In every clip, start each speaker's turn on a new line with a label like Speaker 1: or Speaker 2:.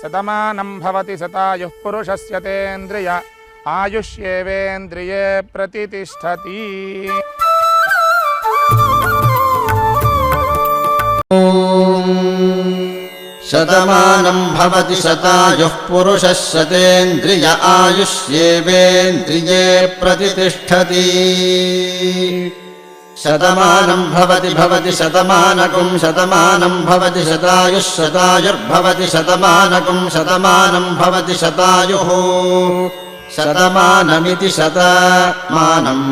Speaker 1: शतमानं भवति शतायुः पुरुषस्य तेन्द्रिय आयुष्येवेन्द्रिये प्रतितिष्ठति।
Speaker 2: शतमानं भवति शतायुः पुरुषः शतेन्द्रिय आयुष्येवेन्द्रिये प्रतितिष्ठति। शतमानं भवति शतमानकं शतमानं भवति शतायुः शतायुर्भवति शतमानकं शतमानं भवति शतायुः शतमानमिति शतमानम्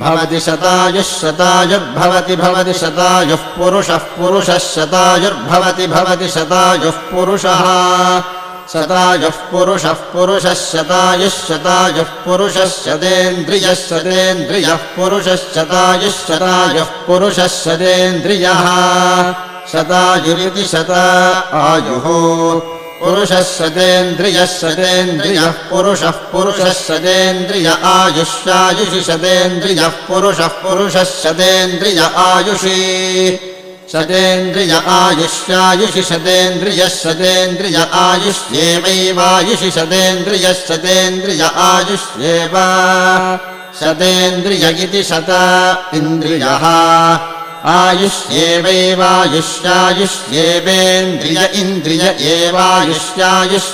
Speaker 2: भवति शतायुः शतायुर्भवति भवति शतायुः पुरुषः पुरुषः शतायुर्भवति भवति शतायुः पुरुषः शतायुः पुरुषः पुरुषः शतायुः शतायुः पुरुषः शतेन्द्रियः शतेन्द्रियः पुरुषः शतायुः शतायुः पुरुषः शतेन्द्रियः शतायुरिति शतायुः पुरुषः शतेन्द्रियः शतेन्द्रियः पुरुषः पुरुषः शतेन्द्रिय आयुष्यायुषि शतेन्द्रियः पुरुषः पुरुषः शतेन्द्रिय आयुषि शतेन्द्रिय आयुष्यायुषि शतेन्द्रियः शतेन्द्रिय आयुष्येवैवायुषि शतेन्द्रियः शतेन्द्रिय आयुष्येव शतेन्द्रिय इति शत इन्द्रियः आयुष्येवैवायुष्यायुष्येवेन्द्रिय इन्द्रिय एवायुष्यायुष्